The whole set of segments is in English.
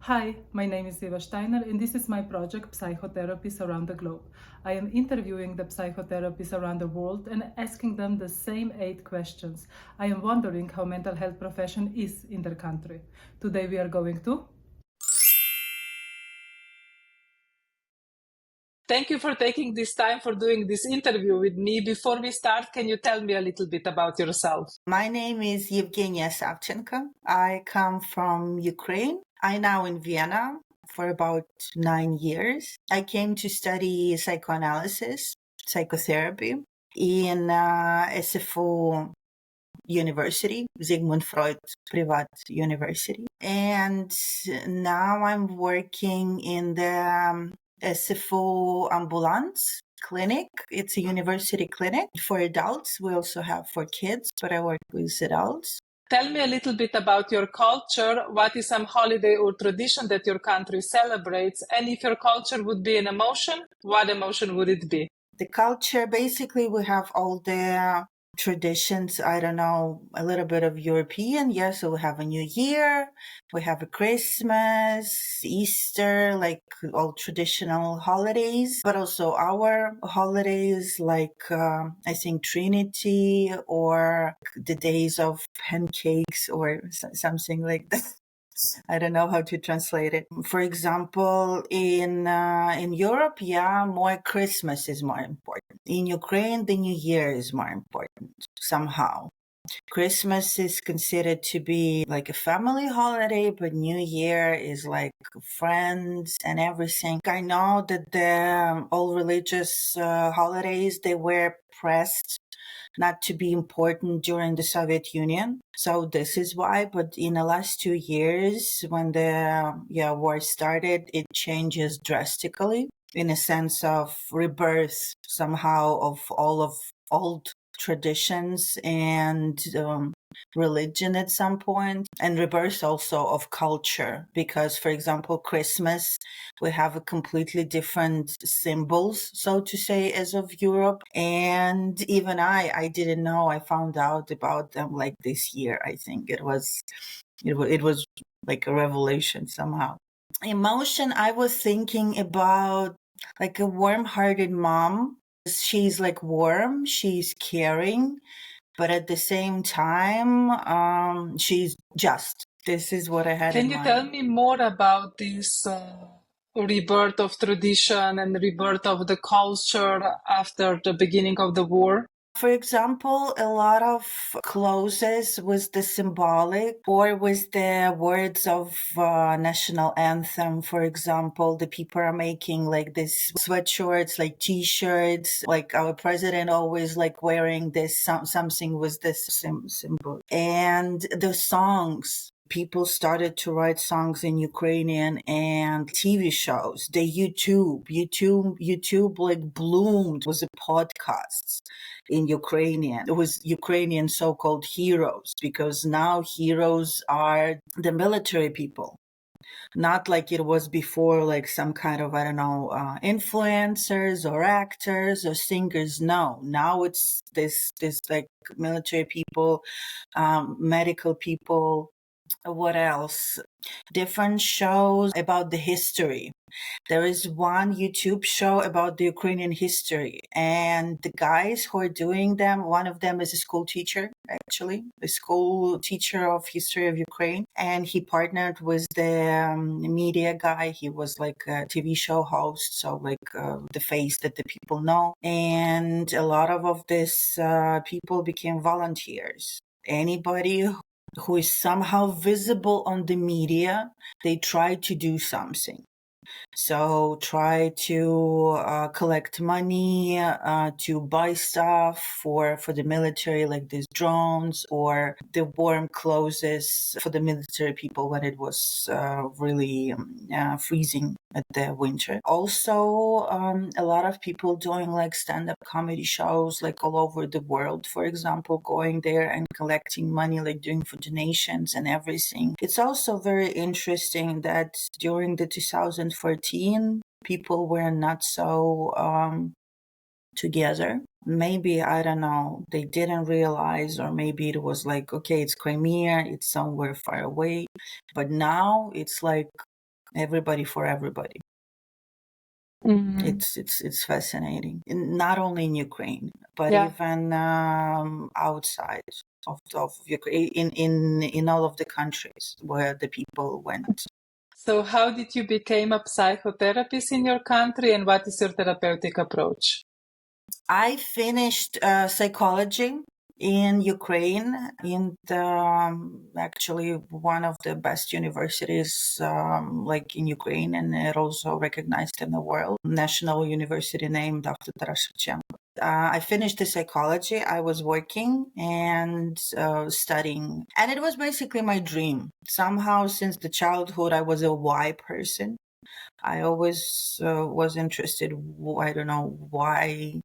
Hi, my name is Eva Steiner, and this is my project Psychotherapists Around the Globe. I am interviewing the psychotherapists around the world and asking them the same 8 questions. I am wondering how mental health profession is in their country. Today we are going to. Thank you for taking this time for doing this interview with me. Before we start, can you tell me a little bit about yourself? My name is Evgenia Savchenko. I come from Ukraine. I'm now in Vienna for about 9 years. I came to study psychoanalysis, psychotherapy in SFO University, Sigmund Freud Privat University. And now I'm working in the SFO ambulance clinic. It's a university clinic for adults. We also have for kids, but I work with adults. Tell me a little bit about your culture. What is some holiday or tradition that your country celebrates? And if your culture would be an emotion, what emotion would it be? The culture, basically, we have all the traditions. I don't know, a little bit of European. Yeah, so we have a New Year, we have a Christmas, Easter, like all traditional holidays, but also our holidays, like I think Trinity or the days of pancakes or something like that. I don't know how to translate it. For example, in Europe, yeah, more Christmas is more important. In Ukraine, the New Year is more important somehow. Christmas is considered to be like a family holiday, but New Year is like friends and everything. I know that the all religious holidays, they were pressed not to be important during the Soviet Union. So this is why, but in the last 2 years, when the war started, it changes drastically in a sense of rebirth somehow of all of old traditions and religion at some point, and rebirth also of culture, because for example Christmas, we have a completely different symbols, so to say, as of Europe, and even I didn't know. I found out about them like this year. I think it was like a revelation somehow. Emotion, I was thinking about like a warm-hearted mom. She's like warm, she's caring, but at the same time, she's just. This is what I had in Can mind. you tell me more about this rebirth of tradition and rebirth of the culture after the beginning of the war? For example, a lot of clothes with the symbolic or with the words of national anthem. For example, the people are making like this sweatshirts, like t-shirts, like our president always like wearing this something with this symbol. And the songs, people started to write songs in Ukrainian, and TV shows, the YouTube like bloomed with the podcasts in Ukrainian. It was Ukrainian so-called heroes, because now heroes are the military people. Not like it was before, like some kind of, I don't know, influencers or actors or singers. No, now it's this like military people, medical people. What else? Different shows about the history. There is one YouTube show about the Ukrainian history, and the guys who are doing them, one of them is a school teacher, actually, a school teacher of history of Ukraine, and he partnered with the media guy. He was like a TV show host, so like the face that the people know, and a lot of this people became volunteers. Anybody who is somehow visible on the media, they try to do something. So try to collect money to buy stuff for the military, like these drones or the warm clothes for the military people when it was really freezing at the winter. Also, a lot of people doing like stand-up comedy shows like all over the world, for example, going there and collecting money, like doing for donations and everything. It's also very interesting that during the 2014, people were not so together. Maybe, I don't know, they didn't realize, or maybe it was like, okay, it's Crimea, it's somewhere far away. But now it's like everybody for everybody. Mhm. It's fascinating. Not only in Ukraine, but Yeah. even outside of Ukraine, in all of the countries where the people went. So how did you become a psychotherapist in your country, and what is your therapeutic approach? I finished psychology in Ukraine, in the, actually one of the best universities like in Ukraine, and it also recognized in the world, national university named after Taras Shevchenko. I finished the psychology. I was working and studying, and it was basically my dream. Somehow, since the childhood, I was a why person. I always was interested. I don't know why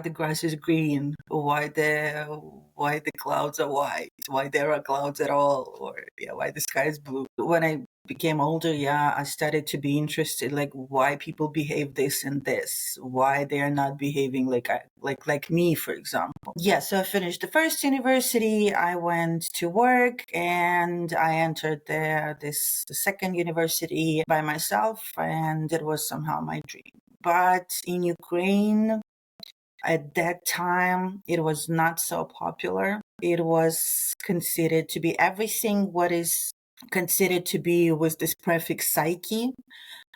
the grass is green, why the clouds are white, why there are clouds at all, or why the sky is blue. When I became older, I started to be interested, like why people behave this and this, why they are not behaving like me, for example. So I finished the first university. I went to work, and I entered the second university by myself, and it was somehow my dream. But in Ukraine, at that time, it was not so popular. It was considered to be everything what is considered to be with this prefix psyche.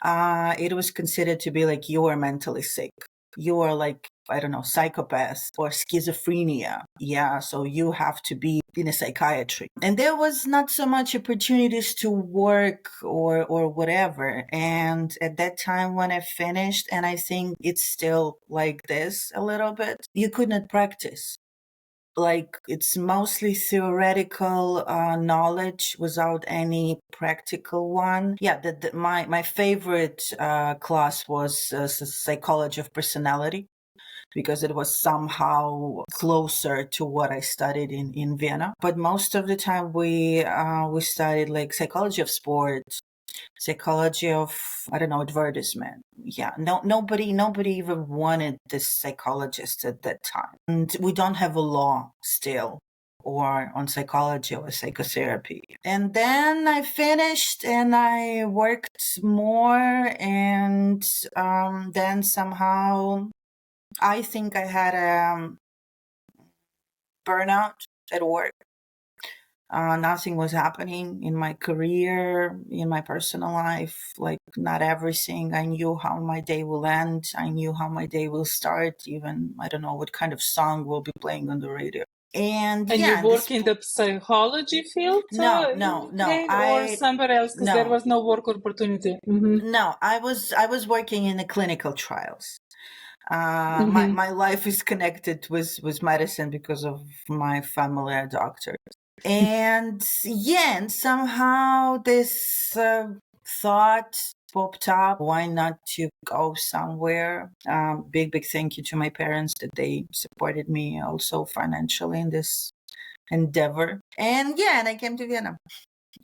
It was considered to be like you are mentally sick. You are like, I don't know, psychopath or schizophrenia. So you have to be in a psychiatry. And there was not so much opportunities to work or whatever. And at that time when I finished, and I think it's still like this a little bit, you could not practice. Like it's mostly theoretical knowledge without any practical one. My favorite class was psychology of personality, because it was somehow closer to what I studied in Vienna. But most of the time we studied like psychology of sport, psychology of, I don't know, advertisement. Nobody even wanted this psychologist at that time. And we don't have a law still or on psychology or psychotherapy. And then I finished and I worked more, and then somehow I think I had a burnout at work. Nothing was happening in my career, in my personal life, like not everything. I knew how my day will end. I knew how my day will start. Even, I don't know what kind of song will be playing on the radio. And you work in the psychology field no, in Ukraine or somewhere else, because there was no work opportunity? Mm-hmm. No, I was working in the clinical trials. My life is connected with medicine because of my family are doctors. And somehow this thought popped up, why not to go somewhere? Big thank you to my parents that they supported me also financially in this endeavor. And I came to Vienna.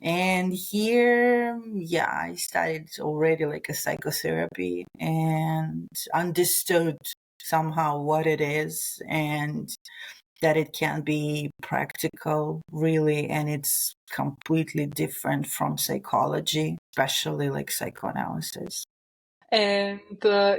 And here, I started already like a psychotherapy and understood somehow what it is, and that it can be practical, really, and it's completely different from psychology, especially like psychoanalysis. And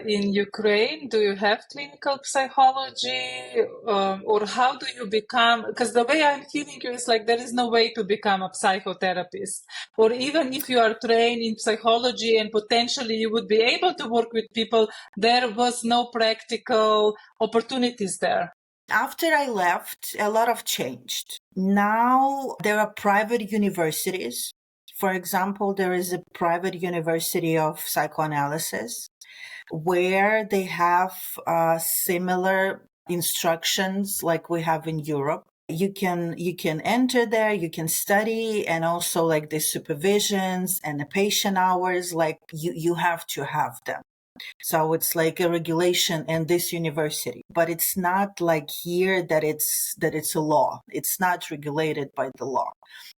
in Ukraine, do you have clinical psychology, or how do you become? Because the way I'm feeling you is like there is no way to become a psychotherapist, or even if you are trained in psychology and potentially you would be able to work with people, there was no practical opportunities there. After I left, a lot of changed. Now there are private universities. For example, there is a private university of psychoanalysis where they have similar instructions like we have in Europe. You can enter there, you can study, and also like the supervisions and the patient hours, like you have to have them. So it's like a regulation in this university, but it's not like here that it's a law. It's not regulated by the law.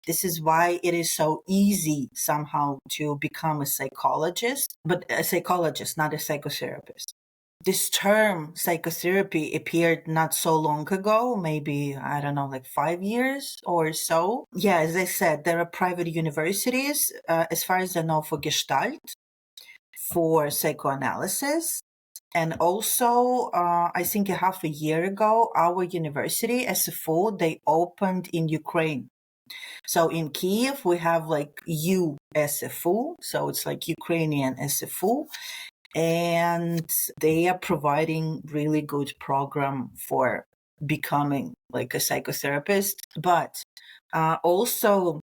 This is why it is so easy somehow to become a psychologist, but a psychologist, not a psychotherapist. this term psychotherapy appeared not so long ago, maybe, I don't know, like 5 years or so. Yeah, as I said, there are private universities, as far as I know, for Gestalt, for psychoanalysis. And also, I think a half a year ago, our university, SFU, they opened in Ukraine. So in Kiev, we have like USFU, so it's like Ukrainian SFU, and they are providing really good program for becoming like a psychotherapist. But also,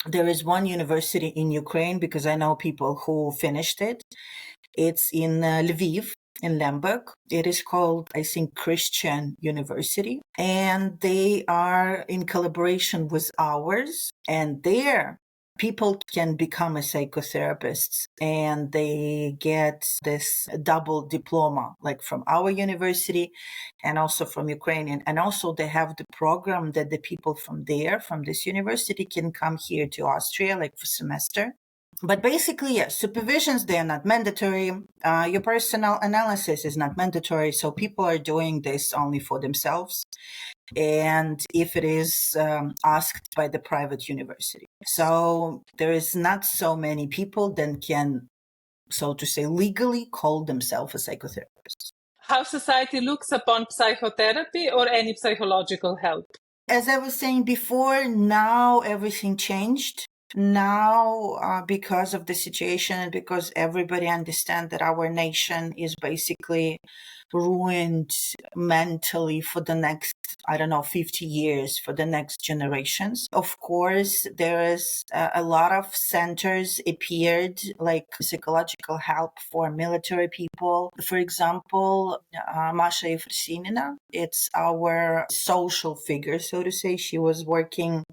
there is one university in Ukraine, because I know people who finished it. It's in Lviv, in Lemberg. It is called, I think, Christian University. And they are in collaboration with ours. And there, people can become a psychotherapist, and they get this double diploma, like from our university and also from Ukrainian. And also they have the program that the people from there, from this university, can come here to Austria, like for semester. But basically, yes, supervisions, they are not mandatory. Your personal analysis is not mandatory. So people are doing this only for themselves. And if it is asked by the private university. So there is not so many people that can, so to say, legally call themselves a psychotherapist. How society looks upon psychotherapy or any psychological help? As I was saying before, now everything changed. Now, because of the situation and because everybody understands that our nation is basically ruined mentally for the next, I don't know, 50 years, for the next generations. Of course, there is a lot of centers appeared, like psychological help for military people. For example, Masha Efrosinina, it's our social figure, so to say. She was working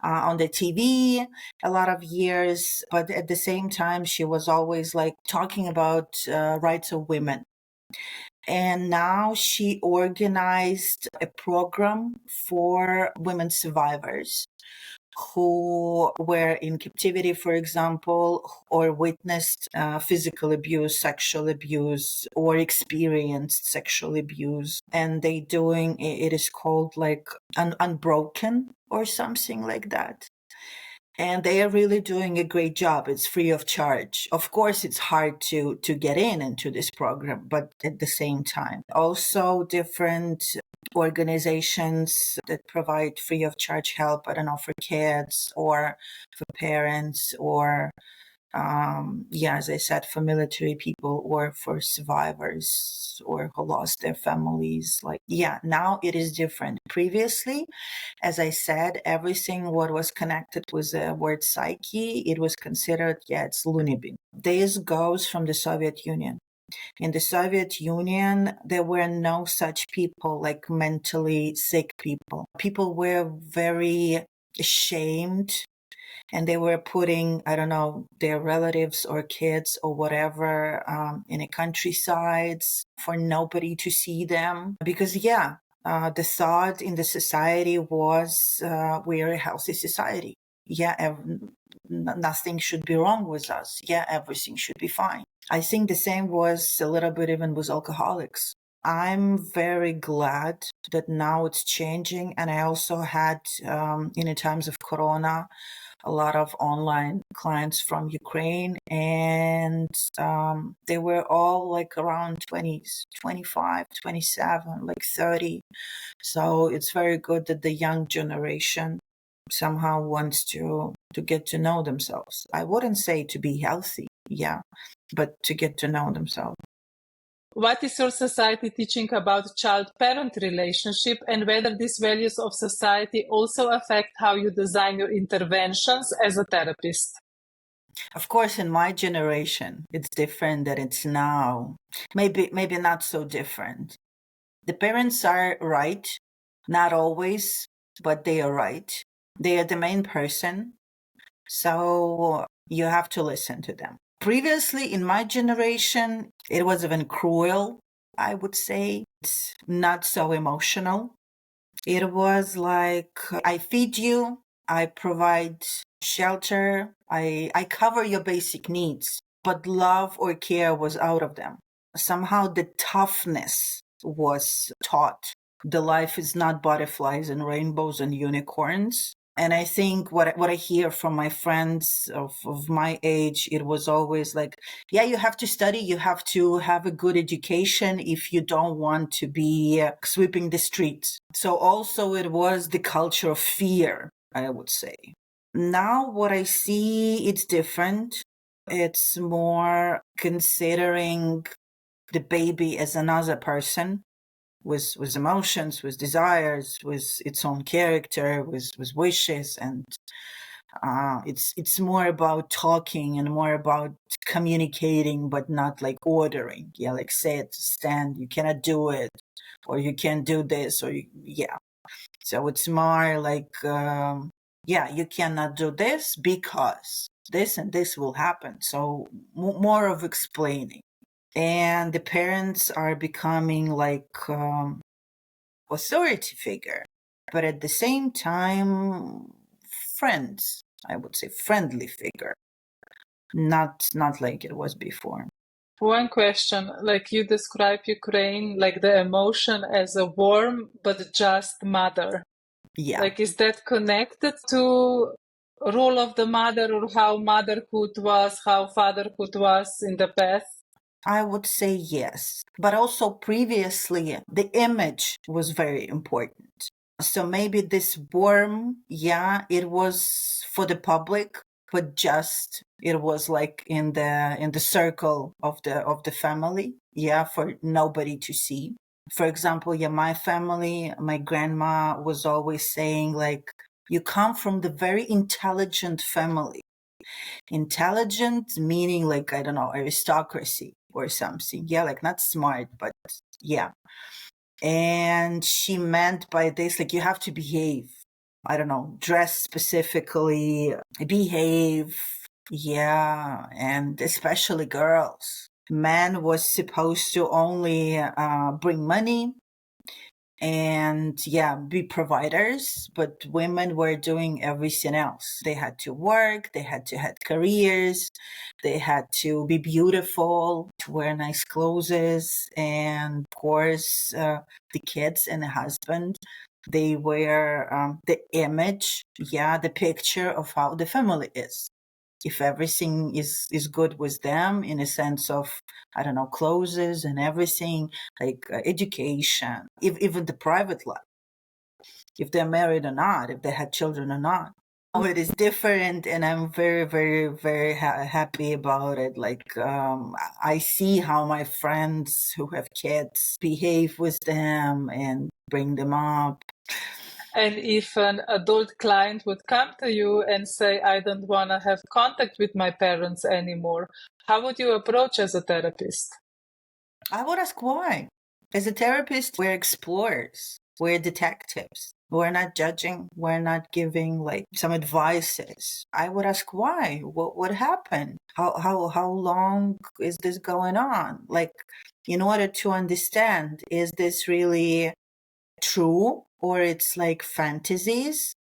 on the TV a lot of years, but at the same time, she was always like talking about rights of women. And now she organized a program for women survivors who were in captivity, for example, or witnessed physical abuse, sexual abuse, or experienced sexual abuse. And they doing, it is called like Unbroken or something like that. And they are really doing a great job. It's free of charge. Of course, it's hard to get into this program, but at the same time, also different organizations that provide free of charge help, I don't know, for kids or for parents or as I said, for military people or for survivors or who lost their families. Now it is different. Previously, as I said, everything what was connected with the word psyche, it was considered, it's loony bin. This goes from the Soviet Union. In the Soviet Union, there were no such people like mentally sick people. People were very ashamed, and they were putting, I don't know, their relatives or kids or whatever in a countrysides for nobody to see them. Because, the thought in the society was we're a healthy society. Nothing should be wrong with us. Everything should be fine. I think the same was a little bit even with alcoholics. I'm very glad that now it's changing. And I also had, in the times of Corona, a lot of online clients from Ukraine, and they were all like around 20s, 25, 27, like 30. So it's very good that the young generation somehow wants to get to know themselves. I wouldn't say to be healthy, but to get to know themselves. What is your society teaching about child-parent relationship, and whether these values of society also affect how you design your interventions as a therapist? Of course, in my generation, it's different than it's now. Maybe not so different. The parents are right, not always, but they are right. They are the main person, so you have to listen to them. Previously, in my generation, it was even cruel, I would say. It's not so emotional. It was like, I feed you, I provide shelter, I cover your basic needs, but love or care was out of them. somehow the toughness was taught. The life is not butterflies and rainbows and unicorns. And I think what I hear from my friends of my age, it was always like, yeah, you have to study, you have to have a good education if you don't want to be sweeping the streets. So also it was the culture of fear, I would say. Now what I see, it's different. It's more considering the baby as another person with emotions, with desires, with its own character, with wishes, and it's more about talking and more about communicating, but not like ordering. Yeah, like sit, stand, you cannot do it, or you can't do this, or yeah. So it's more like yeah, you cannot do this because this and this will happen. So more of explaining. And the parents are becoming like authority figure, but at the same time, friends, I would say friendly figure, not like it was before. One question, like you describe Ukraine, like the emotion as a warm but just mother. Yeah. Like, is that connected to role of the mother or how motherhood was, how fatherhood was in the past? I would say yes. But also previously, the image was very important. So maybe this warm, yeah, it was for the public, but just it was like in the circle of the family, yeah, for nobody to see. For example, yeah, my family, my grandma was always saying like, you come from the very intelligent family. Intelligent meaning like, I don't know, aristocracy or something. Yeah, like not smart, but yeah. And she meant by this, like, you have to behave. I don't know, dress specifically, behave. Yeah, and especially girls. Man was supposed to only bring money and yeah, be providers, but women were doing everything else. They had to work, they had to have careers, they had to be beautiful, to wear nice clothes, and of course the kids and the husband, they were the image, yeah, the picture of how the family is. If everything is good with them in a sense of, I don't know, clothes and everything, like education, even the private life, if they're married or not, if they had children or not. Oh, it is different, and I'm very, very, very happy about it. Like, I see how my friends who have kids behave with them and bring them up. And if an adult client would come to you and say, I don't want to have contact with my parents anymore, how would you approach as a therapist? I would ask why. As a therapist, we're explorers, we're detectives. We're not judging, we're not giving like some advices. I would ask why. What happened? How long is this going on? Like, in order to understand, is this really true or it's like fantasies?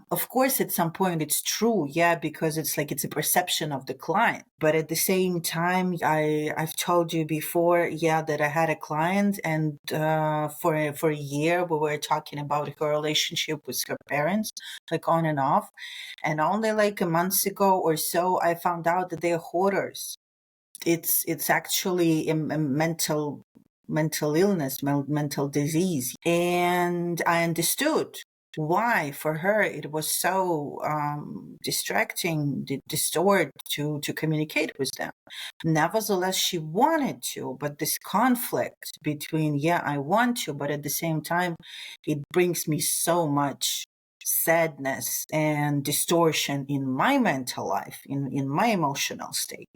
Of course, at some point it's true, yeah, because it's like it's a perception of the client. But at the same time, I've told you before, yeah, that I had a client, and for a year we were talking about her relationship with her parents, like on and off, and only like a month ago or so, I found out that they're hoarders. It's actually a mental illness, mental disease, and I understood why for her it was so distracting, distort to communicate with them. Nevertheless, she wanted to, but this conflict between, yeah, I want to, but at the same time, it brings me so much sadness and distortion in my mental life, in my emotional state,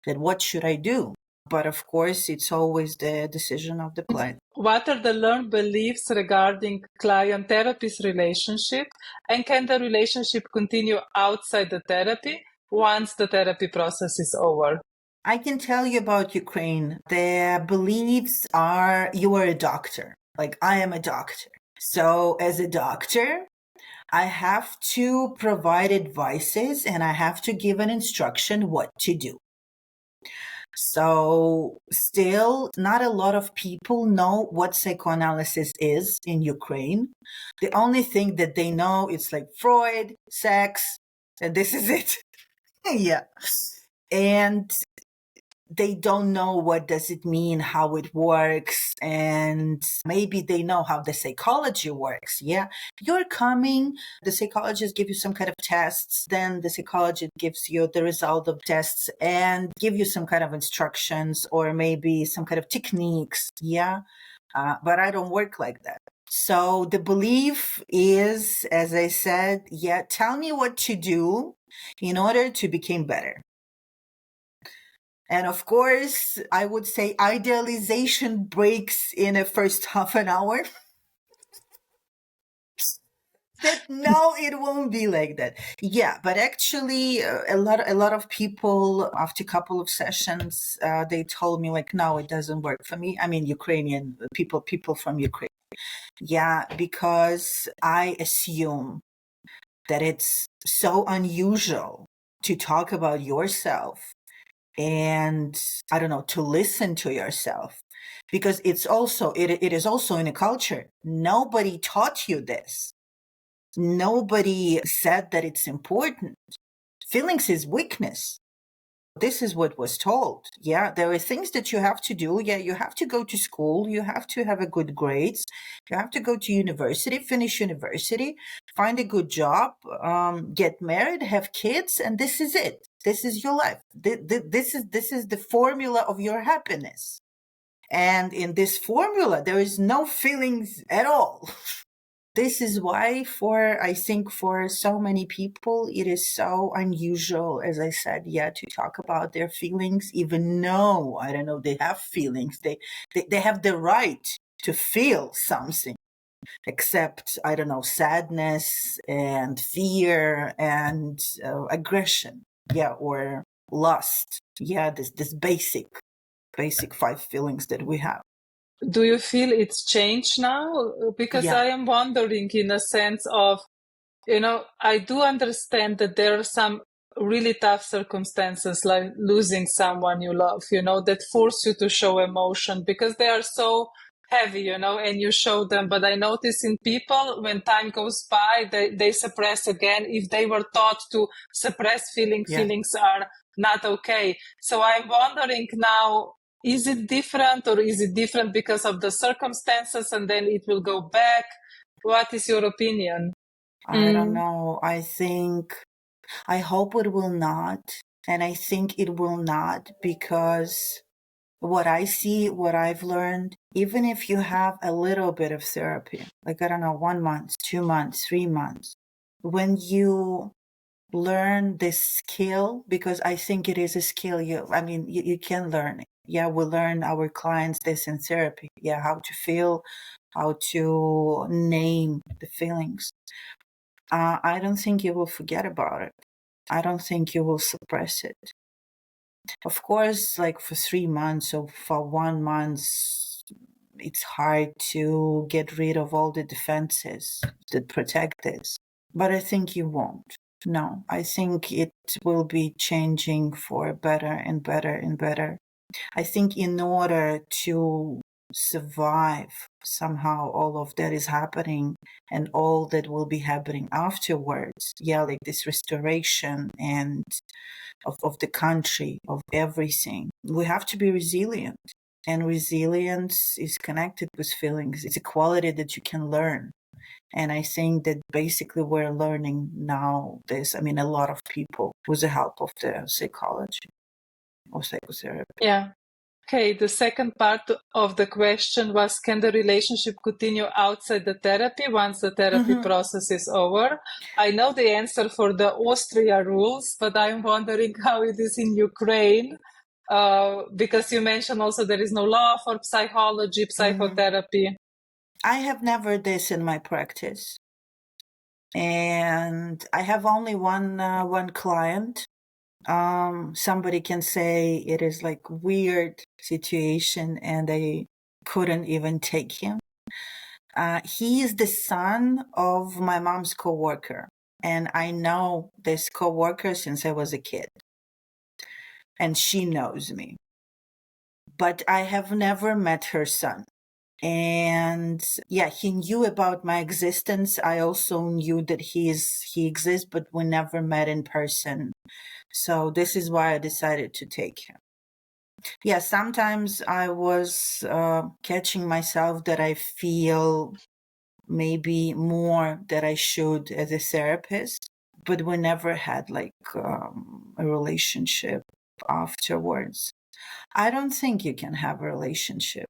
that what should I do? But of course, it's always the decision of the client. What are the learned beliefs regarding client-therapist relationship, and can the relationship continue outside the therapy once the therapy process is over? I can tell you about Ukraine. The beliefs are, you are a doctor. Like, I am a doctor. So as a doctor, I have to provide advices and I have to give an instruction what to do. So still not a lot of people know what psychoanalysis is in Ukraine. The only thing that they know is like Freud, sex, and this is it. Yeah. And they don't know what does it mean, how it works, and maybe they know how the psychology works. Yeah, you're coming, the psychologist give you some kind of tests, then the psychologist gives you the result of tests and give you some kind of instructions or maybe some kind of techniques. Yeah, but I don't work like that. So the belief is, as I said, yeah, tell me what to do in order to become better. And of course, I would say idealization breaks in the first half an hour. That no, it won't be like that. Yeah, but actually, a lot of people after a couple of sessions, they told me like, no, it doesn't work for me. I mean, Ukrainian people from Ukraine. Yeah, because I assume that it's so unusual to talk about yourself and I don't know, to listen to yourself, because it is also in a culture. Nobody taught you this. Nobody said that it's important. Feelings is weakness. This is what was told. Yeah, there are things that you have to do. Yeah, you have to go to school. You have to have a good grades. You have to go to university, finish university, find a good job, get married, have kids, and this is it. This is your life. This is the formula of your happiness. And in this formula, there is no feelings at all. This is why I think for so many people, it is so unusual, as I said, yeah, to talk about their feelings, even though, I don't know, they have feelings. They have the right to feel something, except, I don't know, sadness and fear and aggression, yeah, or lust. Yeah, this basic 5 feelings that we have. Do you feel it's changed now? Because Yeah. I am wondering in a sense of, I do understand that there are some really tough circumstances like losing someone you love, that force you to show emotion because they are so heavy, and you show them. But I notice in people, when time goes by, they suppress again. If they were taught to suppress feelings are not okay. So I'm wondering now, is it different, or is it different because of the circumstances and then it will go back? What is your opinion? I don't know. I hope it will not. And I think it will not, because what I see, what I've learned, even if you have a little bit of therapy, like, I don't know, 1 month, 2 months, 3 months, when you learn this skill, because I think it is a skill, you can learn it. Yeah, we learn our clients this in therapy. Yeah, how to feel, how to name the feelings. I don't think you will forget about it. I don't think you will suppress it. Of course, like for 3 months or for 1 month, it's hard to get rid of all the defenses that protect this. But I think you won't. No, I think it will be changing for better and better and better. I think in order to survive somehow all of that is happening and all that will be happening afterwards, yeah, like this restoration and of the country, of everything, we have to be resilient. And resilience is connected with feelings. It's a quality that you can learn. And I think that basically we're learning now this, a lot of people, with the help of the psychology or psychotherapy. Yeah. Okay, the second part of the question was, can the relationship continue outside the therapy once the therapy process is over? I know the answer for the Austria rules, but I'm wondering how it is in Ukraine, because you mentioned also there is no law for psychology, psychotherapy. I have never this in my practice. And I have only one client. Somebody can say it is like weird situation and I couldn't even take him. He is the son of my mom's coworker, and I know this coworker since I was a kid, and she knows me. but I have never met her son. And yeah, he knew about my existence. I also knew that he exists, but we never met in person. So this is why I decided to take him. Yeah, sometimes I was catching myself that I feel maybe more that I should as a therapist, but we never had like a relationship afterwards. I don't think you can have a relationship.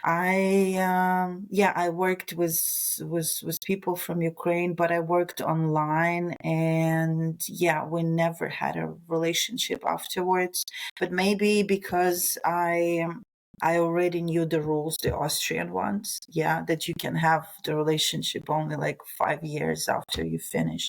I worked with people from Ukraine, but I worked online, and yeah, we never had a relationship afterwards. But maybe because I already knew the rules, the Austrian ones, yeah, that you can have the relationship only like 5 years after you finish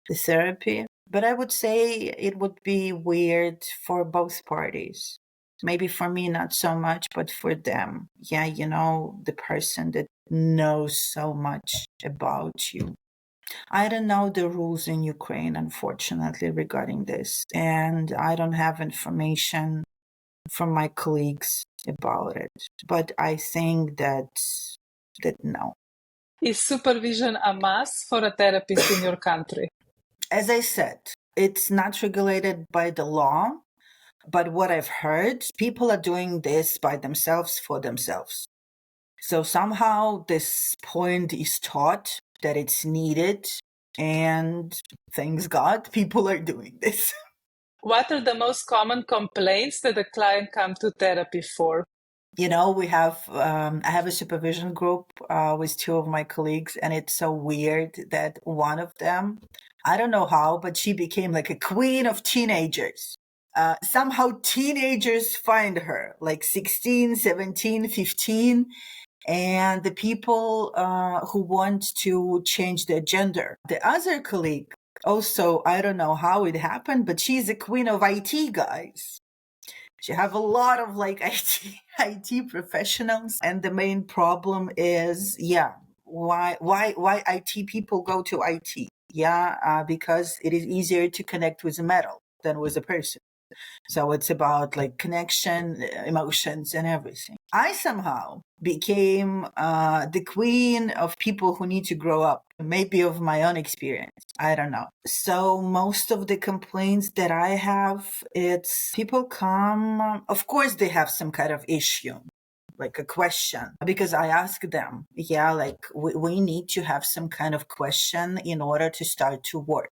the therapy. But I would say it would be weird for both parties. Maybe for me, not so much, but for them. Yeah, the person that knows so much about you. I don't know the rules in Ukraine, unfortunately, regarding this. And I don't have information from my colleagues about it. But I think that no. Is supervision a must for a therapist in your country? As I said, it's not regulated by the law. But what I've heard, people are doing this by themselves for themselves. So somehow this point is taught that it's needed, and thanks God, people are doing this. What are the most common complaints that a client come to therapy for? We have, I have a supervision group with two of my colleagues, and it's so weird that one of them, I don't know how, but she became like a queen of teenagers. Somehow teenagers find her, like 16, 17, 15, and the people who want to change their gender. The other colleague, also, I don't know how it happened, but she's a queen of IT guys. She have a lot of like IT professionals, and the main problem is, why IT people go to IT? Because it is easier to connect with a metal than with a person. So it's about like connection, emotions, and everything. I somehow became the queen of people who need to grow up, maybe of my own experience. I don't know. So most of the complaints that I have, it's people come, of course they have some kind of issue, like a question, because I ask them, we need to have some kind of question in order to start to work.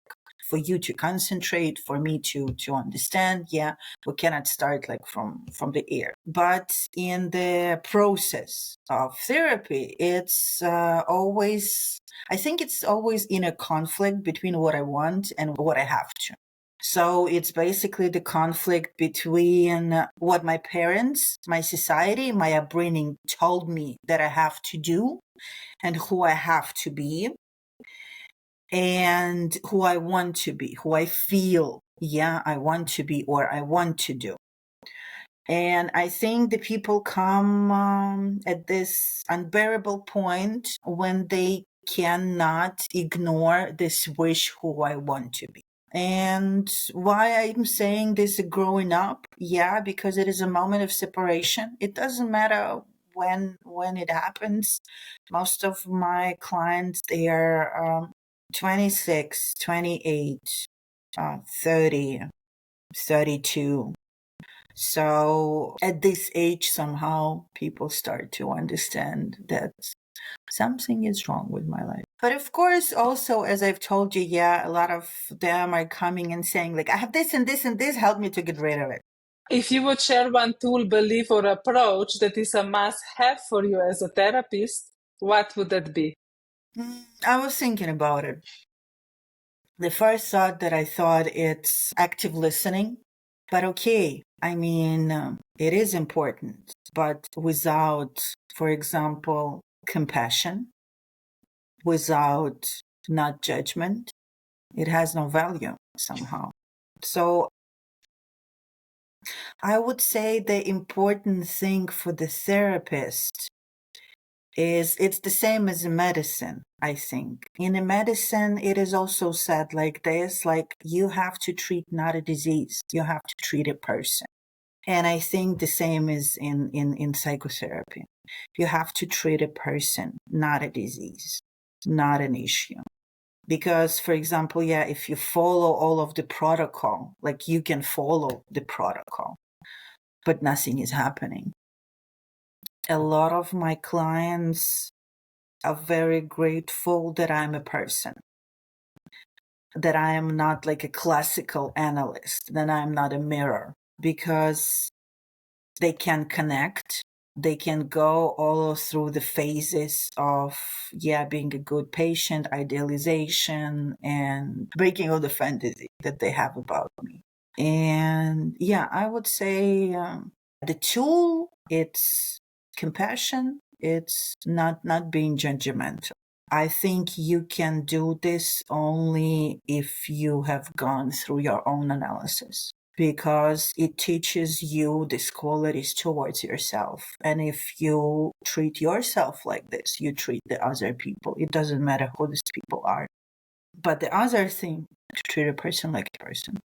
For you to concentrate, for me to understand, we cannot start like from the air. But in the process of therapy, it's always, I think it's always in a conflict between what I want and what I have to. So it's basically the conflict between what my parents, my society, my upbringing told me that I have to do and who I have to be, and who I want to be, who I feel, I want to be or I want to do. And I think the people come at this unbearable point when they cannot ignore this wish who I want to be. And why I'm saying this growing up, because it is a moment of separation. It doesn't matter when it happens. Most of my clients, they are 26, 28, 30, 32. So at this age, somehow people start to understand that something is wrong with my life. But of course, also, as I've told you, a lot of them are coming and saying, like, I have this and this and this, help me to get rid of it. If you would share one tool, belief, or approach that is a must-have for you as a therapist, what would that be? I was thinking about it. The first thought that I thought, it's active listening. But okay, I mean, it is important, but without, for example, compassion, without not judgment, it has no value somehow. So I would say the important thing for the therapist is it's the same as in medicine, I think. In a medicine, it is also said like this, like you have to treat not a disease, you have to treat a person. And I think the same is in psychotherapy. You have to treat a person, not a disease, not an issue. Because, for example, if you follow all of the protocol, like you can follow the protocol, but nothing is happening. A lot of my clients are very grateful that I'm a person, that I am not like a classical analyst, that I'm not a mirror, because they can connect. They can go all through the phases of, being a good patient, idealization, and breaking all the fantasy that they have about me. And I would say the tool, it's compassion. It's not being judgmental. I think you can do this only if you have gone through your own analysis, because it teaches you these qualities towards yourself. And if you treat yourself like this, you treat the other people. It doesn't matter who these people are. But the other thing, to treat a person like a person.